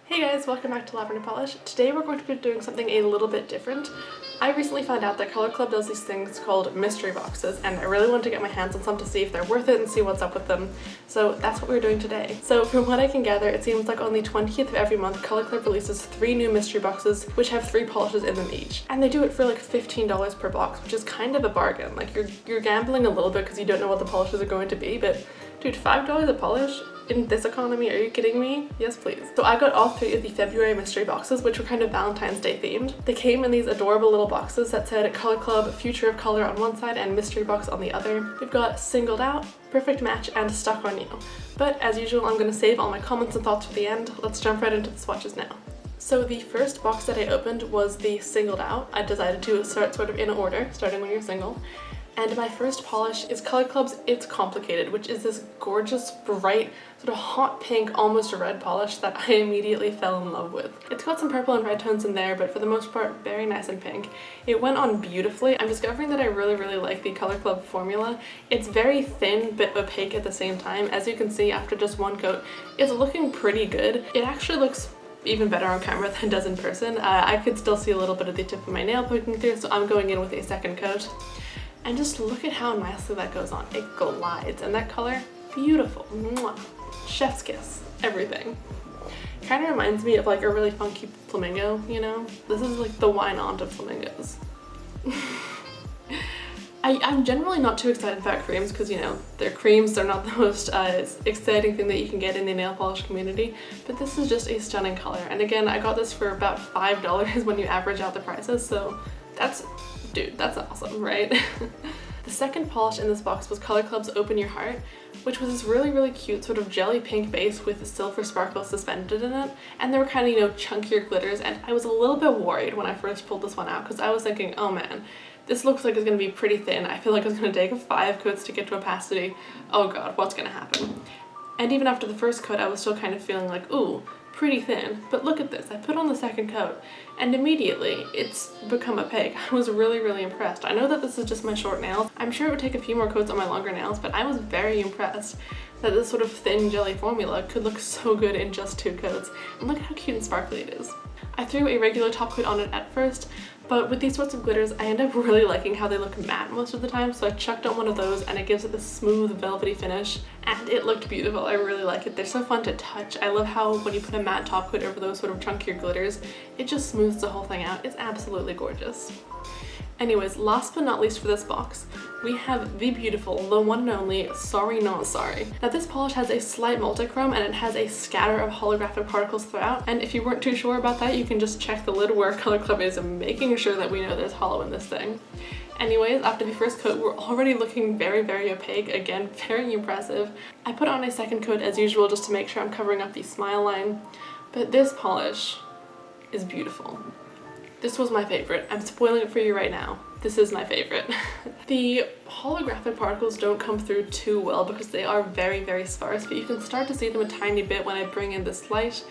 Hey guys, welcome back to Lavender Polish. Today we're going to be doing something a little bit different. I recently found out that ColorClub does these things called mystery boxes, and I really wanted to get my hands on some to see if they're worth it and see what's up with them. So that's what we're doing today. So from what I can gather, it seems like on the 20th of every month, ColorClub releases 3 new mystery boxes, which have 3 polishes in them each. And they do it for like $15 per box, which is kind of a bargain. Like you're gambling a little bit because you don't know what the polishes are going to be, but dude, $5 a polish? In this economy, are you kidding me? Yes, please. So I got all 3 of the February mystery boxes, which were kind of Valentine's Day themed. They came in these adorable little boxes that said Color Club, Future of Color on one side and Mystery Box on the other. We've got Singled Out, Perfect Match, and Stuck on You. But as usual, I'm going to save all my comments and thoughts for the end. Let's jump right into the swatches now. So the first box that I opened was the Singled Out. I decided to start sort of in order, starting when you're single. And my first polish is ColorClub's It's Complicated, which is this gorgeous, bright, sort of hot pink, almost a red polish that I immediately fell in love with. It's got some purple and red tones in there, but for the most part, very nice and pink. It went on beautifully. I'm discovering that I really like the ColorClub formula. It's very thin but opaque at the same time. As you can see, after just one coat, it's looking pretty good. It actually looks even better on camera than it does in person. I could still see a little bit of the tip of my nail poking through, so I'm going in with a second coat. And just look at how nicely that goes on. It glides, and that color, beautiful. Mwah. Chef's kiss, everything. Kind of reminds me of like a really funky flamingo, you know? This is like the wine aunt of flamingos. I'm generally not too excited about creams because, you know, they're creams, they're not the most exciting thing that you can get in the nail polish community, but this is just a stunning color. And again, I got this for about $5 when you average out the prices, so dude, that's awesome, right? The second polish in this box was ColorClub's Open Your Heart, which was this really cute sort of jelly pink base with silver sparkles suspended in it, and they were kind of, you know, chunkier glitters, and I was a little bit worried when I first pulled this one out because I was thinking, oh man, this looks like it's going to be pretty thin. I feel like it's going to take 5 coats to get to opacity. Oh god, what's going to happen? And even after the first coat, I was still kind of feeling like, ooh, pretty thin, but look at this. I put on the second coat and immediately it's become opaque. I was really impressed. I know that this is just my short nails. I'm sure it would take a few more coats on my longer nails, but I was very impressed that this sort of thin jelly formula could look so good in just 2 coats. And look at how cute and sparkly it is. I threw a regular top coat on it at first, but with these sorts of glitters, I end up really liking how they look matte most of the time, so I chucked on one of those and it gives it this smooth, velvety finish, and it looked beautiful. I really like it. They're so fun to touch. I love how when you put a matte top coat over those sort of chunkier glitters, it just smooths the whole thing out. It's absolutely gorgeous. Anyways, last but not least for this box, we have the beautiful, the one and only Sorry Not Sorry. Now this polish has a slight multichrome and it has a scatter of holographic particles throughout, and if you weren't too sure about that, you can just check the lid where ColorClub is making sure that we know there's hollow in this thing. Anyways, after the first coat, we're already looking very opaque. Again, very impressive. I put on a second coat as usual just to make sure I'm covering up the smile line, but this polish is beautiful. This was my favorite. I'm spoiling it for you right now. This is my favorite. The holographic particles don't come through too well because they are very sparse, but you can start to see them a tiny bit when I bring in this light,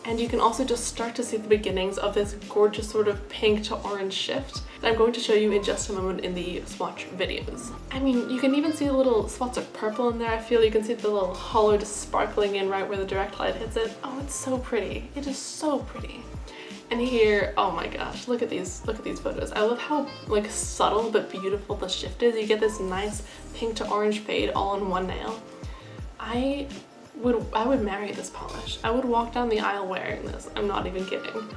and you can also just start to see the beginnings of this gorgeous sort of pink to orange shift that I'm going to show you in just a moment in the swatch videos. I mean, you can even see the little spots of purple in there. I feel you can see the little hollow just sparkling in right where the direct light hits it. Oh, it's so pretty. It is so pretty. And here, oh my gosh, look at these photos. I love how like subtle but beautiful the shift is. You get this nice pink to orange fade all in one nail. I would marry this polish. I would walk down the aisle wearing this. I'm not even kidding.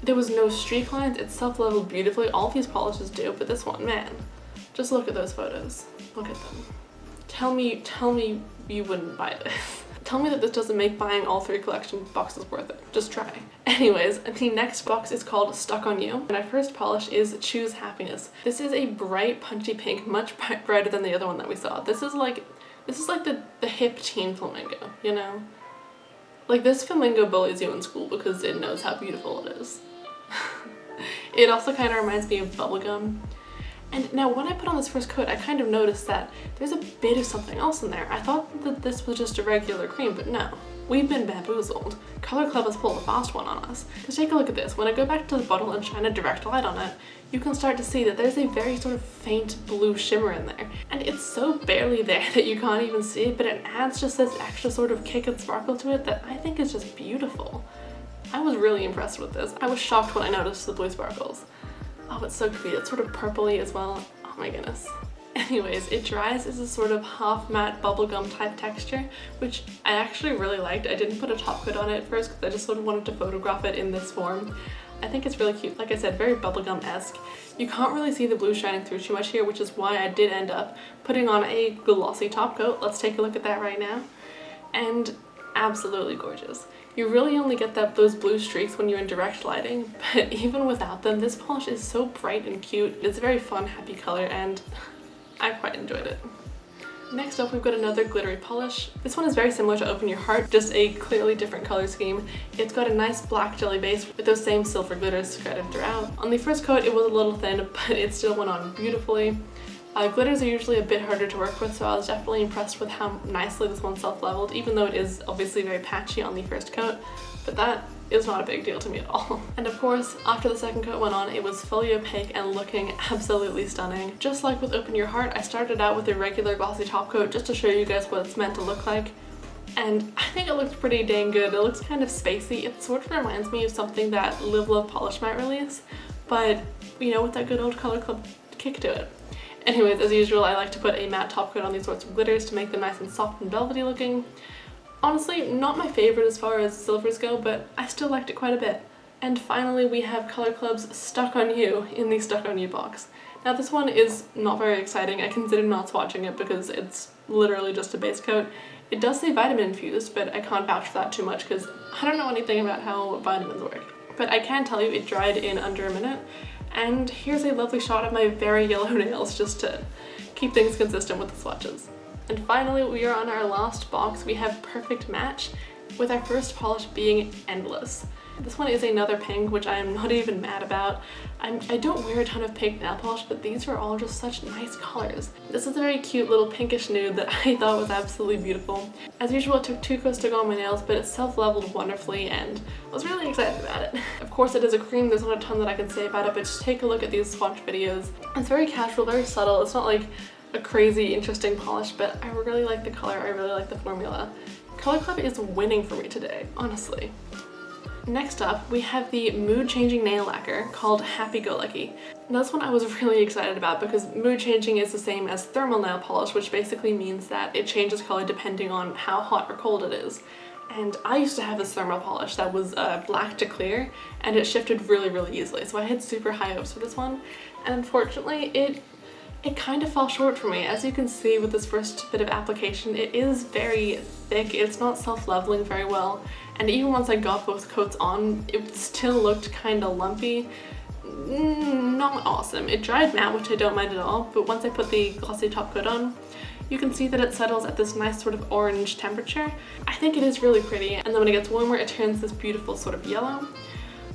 There was no streak lines. It self-leveled beautifully. All of these polishes do, but this one, man, just look at those photos. Look at them. Tell me you wouldn't buy this. Tell me that this doesn't make buying all 3 collection boxes worth it. Just try. Anyways, the next box is called Stuck on You, and our first polish is Choose Happiness. This is a bright, punchy pink, much brighter than the other one that we saw. This is like the hip teen flamingo, you know? Like, this flamingo bullies you in school because it knows how beautiful it is. It also kind of reminds me of bubblegum. And now when I put on this first coat, I kind of noticed that there's a bit of something else in there. I thought that this was just a regular cream, but no. We've been bamboozled. ColorClub has pulled a fast one on us. Because take a look at this. When I go back to the bottle and shine a direct light on it, you can start to see that there's a very sort of faint blue shimmer in there. And it's so barely there that you can't even see it, but it adds just this extra sort of kick and sparkle to it that I think is just beautiful. I was really impressed with this. I was shocked when I noticed the blue sparkles. Oh, it's so cute. It's sort of purpley as well. Oh my goodness. Anyways, it dries as a sort of half matte bubblegum type texture, which I actually really liked. I didn't put a top coat on it at first because I just sort of wanted to photograph it in this form. I think it's really cute. Like I said, very bubblegum-esque. You can't really see the blue shining through too much here, which is why I did end up putting on a glossy top coat. Let's take a look at that right now. And absolutely gorgeous. You really only get those blue streaks when you're in direct lighting, but even without them, this polish is so bright and cute. It's a very fun, happy color, and I quite enjoyed it. Next up, we've got another glittery polish. This one is very similar to Open Your Heart, just a clearly different color scheme. It's got a nice black jelly base with those same silver glitters threaded throughout. On the first coat, it was a little thin, but it still went on beautifully. Glitters are usually a bit harder to work with, so I was definitely impressed with how nicely this one self-leveled, even though it is obviously very patchy on the first coat, but that is not a big deal to me at all. And of course, after the second coat went on, it was fully opaque and looking absolutely stunning. Just like with Open Your Heart, I started out with a regular glossy top coat just to show you guys what it's meant to look like. And I think it looks pretty dang good. It looks kind of spacey. It sort of reminds me of something that LavenderPolish might release, but you know, with that good old ColorClub kick to it. Anyways, as usual, I like to put a matte top coat on these sorts of glitters to make them nice and soft and velvety looking. Honestly, not my favorite as far as silvers go, but I still liked it quite a bit. And finally, we have ColorClub's Stuck On You in the Stuck On You box. Now this one is not very exciting. I considered not swatching it because it's literally just a base coat. It does say vitamin infused, but I can't vouch for that too much because I don't know anything about how vitamins work. But I can tell you it dried in under a minute. And here's a lovely shot of my very yellow nails just to keep things consistent with the swatches. And finally, we are on our last box. We have Perfect Match, with our first polish being Endless. This one is another pink, which I am not even mad about. I don't wear a ton of pink nail polish, but these are all just such nice colors. This is a very cute little pinkish nude that I thought was absolutely beautiful. As usual, it took 2 coats to go on my nails, but it self-leveled wonderfully and I was really excited about it. Of course, it is a cream. There's not a ton that I can say about it, but just take a look at these swatch videos. It's very casual, very subtle. It's not like a crazy interesting polish, but I really like the color. I really like the formula. ColorClub is winning for me today, honestly. Next up, we have the mood changing nail lacquer called Happy Go Lucky. Now this one I was really excited about because mood changing is the same as thermal nail polish, which basically means that it changes color depending on how hot or cold it is. And I used to have this thermal polish that was black to clear, and it shifted really easily, so I had super high hopes for this one, and unfortunately it kind of fell short for me. As you can see with this first bit of application, it is very thick. It's not self-leveling very well, and even once I got both coats on, it still looked kind of lumpy. Not awesome. It dried matte, which I don't mind at all, but once I put the glossy top coat on, you can see that it settles at this nice sort of orange temperature. I think it is really pretty, and then when it gets warmer, it turns this beautiful sort of yellow.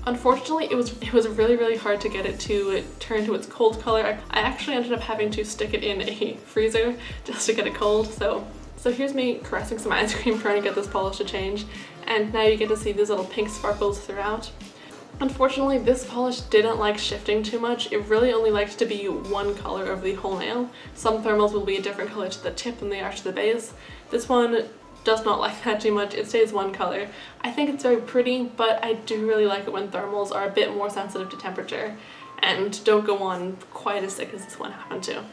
Unfortunately, it was really hard to get it to turn to its cold color. I actually ended up having to stick it in a freezer just to get it cold. So here's me caressing some ice cream trying to get this polish to change, and now you get to see these little pink sparkles throughout. Unfortunately, this polish didn't like shifting too much. It really only likes to be one color over the whole nail. Some thermals will be a different color to the tip than they are to the base. This one does not like that too much. It stays one color. I think it's very pretty, but I do really like it when thermals are a bit more sensitive to temperature and don't go on quite as thick as this one happened to.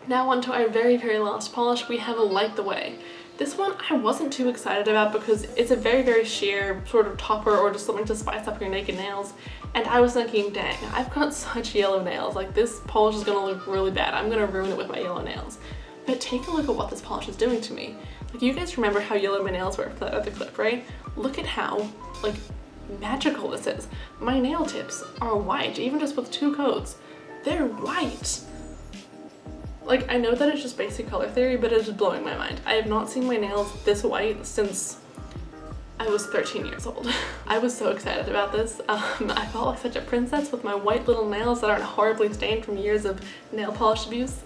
Now on to our very last polish, we have a Light the Way. This one I wasn't too excited about because it's a very sheer sort of topper or just something to spice up your naked nails, and I was thinking, dang, I've got such yellow nails, like this polish is gonna look really bad. I'm gonna ruin it with my yellow nails. But take a look at what this polish is doing to me. Like, you guys remember how yellow my nails were for that other clip, right? Look at how, like, magical this is. My nail tips are white, even just with 2 coats. They're white. Like, I know that it's just basic color theory, but it is blowing my mind. I have not seen my nails this white since I was 13 years old. I was so excited about this. I felt like such a princess with my white little nails that aren't horribly stained from years of nail polish abuse.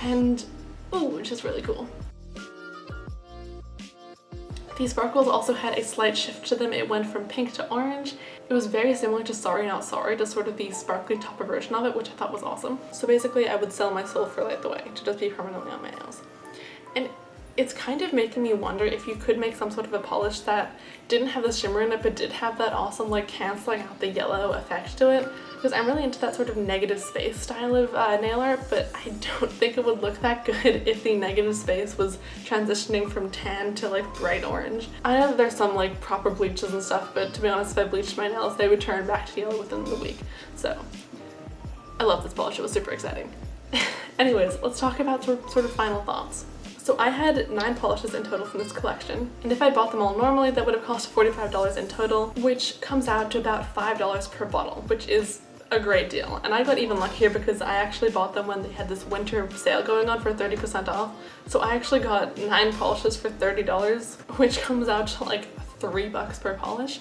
And, ooh, it's just really cool. These sparkles also had a slight shift to them. It went from pink to orange. It was very similar to Sorry Not Sorry, just sort of the sparkly topper version of it, which I thought was awesome. So basically I would sell my soul for Light the Way to just be permanently on my nails. And it's kind of making me wonder if you could make some sort of a polish that didn't have the shimmer in it but did have that awesome like cancelling out the yellow effect to it, because I'm really into that sort of negative space style of nail art, but I don't think it would look that good if the negative space was transitioning from tan to like bright orange. I know that there's some like proper bleaches and stuff, but to be honest, if I bleached my nails they would turn back to yellow within the week. So I love this polish, it was super exciting. Anyways, let's talk about sort of final thoughts. So I had 9 polishes in total from this collection, and if I bought them all normally that would have cost $45 in total, which comes out to about $5 per bottle, which is a great deal. And I got even luckier because I actually bought them when they had this winter sale going on for 30% off. So I actually got 9 polishes for $30, which comes out to like $3 per polish.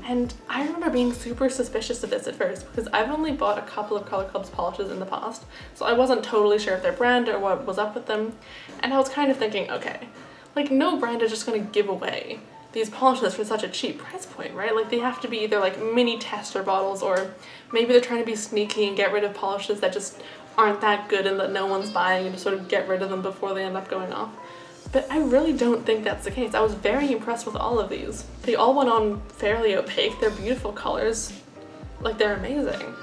And I remember being super suspicious of this at first because I've only bought a couple of ColorClub's polishes in the past, so I wasn't totally sure of their brand or what was up with them. And I was kind of thinking, okay, like no brand is just gonna give away these polishes for such a cheap price point, right? Like they have to be either like mini tester bottles, or maybe they're trying to be sneaky and get rid of polishes that just aren't that good and that no one's buying, and just sort of get rid of them before they end up going off. But I really don't think that's the case. I was very impressed with all of these. They all went on fairly opaque. They're beautiful colors. Like, they're amazing.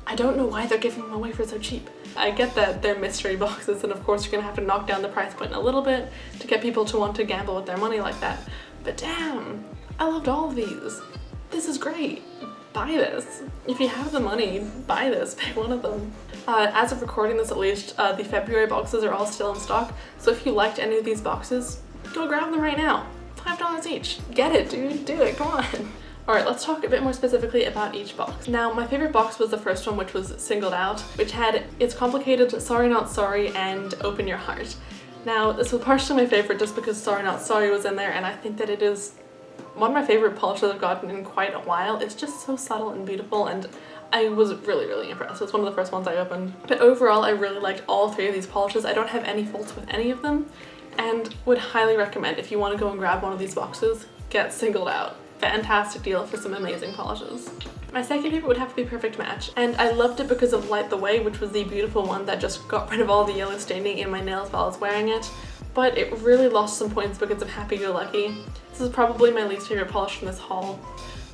I don't know why they're giving them away for so cheap. I get that they're mystery boxes, and of course you're gonna have to knock down the price point a little bit to get people to want to gamble with their money like that. But damn, I loved all of these. This is great. Buy this. If you have the money, buy this, pick one of them. As of recording this at least, the February boxes are all still in stock, so if you liked any of these boxes, go grab them right now. $5 each. Get it, dude, do it, come on. Alright, let's talk a bit more specifically about each box. Now, my favorite box was the first one, which was Singled Out, which had It's Complicated, Sorry Not Sorry, and Open Your Heart. Now, this was partially my favorite just because Sorry Not Sorry was in there, and I think that it is one of my favorite polishes I've gotten in quite a while. It's just so subtle and beautiful, and I was really, really impressed. It's one of the first ones I opened. But overall, I really liked all 3 of these polishes. I don't have any faults with any of them, and would highly recommend, if you want to go and grab one of these boxes, get Singled Out. Fantastic deal for some amazing polishes. My second favorite would have to be Perfect Match, and I loved it because of Light the Way, which was the beautiful one that just got rid of all the yellow staining in my nails while I was wearing it. But it really lost some points because of Happy Go Lucky. This is probably my least favorite polish from this haul.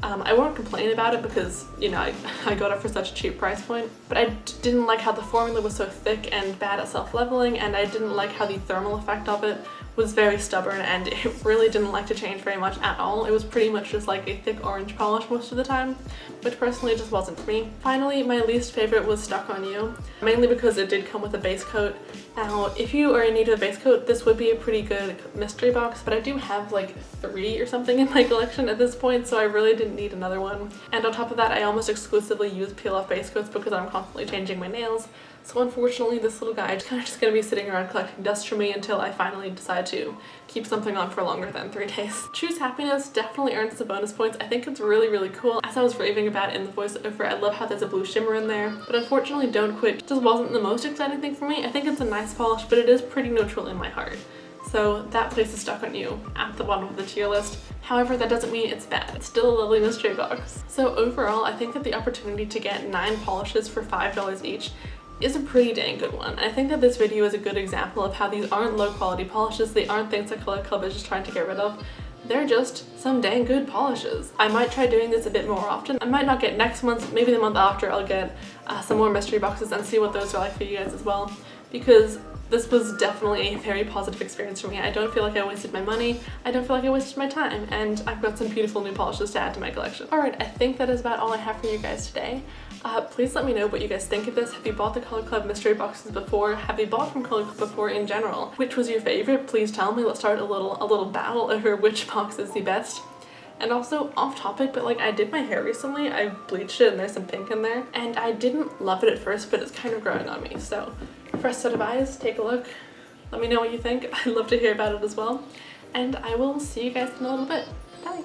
I won't complain about it because, you know, I got it for such a cheap price point, but I didn't like how the formula was so thick and bad at self-leveling, and I didn't like how the thermal effect of it was very stubborn, and it really didn't like to change very much at all. It was pretty much just like a thick orange polish most of the time, which personally just wasn't for me. Finally, my least favorite was Stuck On You, mainly because it did come with a base coat. Now, if you are in need of a base coat, this would be a pretty good mystery box, but I do have like 3 or something in my collection at this point, so I really didn't need another one. And on top of that, I almost exclusively use peel-off base coats because I'm constantly changing my nails. So unfortunately, this little guy is kind of just going to be sitting around collecting dust for me until I finally decide to keep something on for longer than 3 days. Choose Happiness definitely earns some bonus points. I think it's really, really cool. As I was raving about in the voiceover, I love how there's a blue shimmer in there. But unfortunately, Don't Quit just wasn't the most exciting thing for me. I think it's a nice polish, but it is pretty neutral in my heart. So that places Stuck On You at the bottom of the tier list. However, that doesn't mean it's bad. It's still a lovely mystery box. So overall, I think that the opportunity to get 9 polishes for $5 each is a pretty dang good one. I think that this video is a good example of how these aren't low quality polishes. They aren't things that ColorClub is just trying to get rid of. They're just some dang good polishes. I might try doing this a bit more often. I might not get next month, maybe the month after I'll get some more mystery boxes and see what those are like for you guys as well, because this was definitely a very positive experience for me. I don't feel like I wasted my money, I don't feel like I wasted my time, and I've got some beautiful new polishes to add to my collection. Alright, I think that is about all I have for you guys today. Please let me know what you guys think of this. Have you bought the ColorClub mystery boxes before? Have you bought from ColorClub before in general? Which was your favorite? Please tell me. Let's start a little battle over which box is the best. And also, off topic, but like I did my hair recently. I bleached it and there's some pink in there, and I didn't love it at first, but it's kind of growing on me. So fresh set of eyes, take a look. Let me know what you think. I'd love to hear about it as well. And I will see you guys in a little bit. Bye.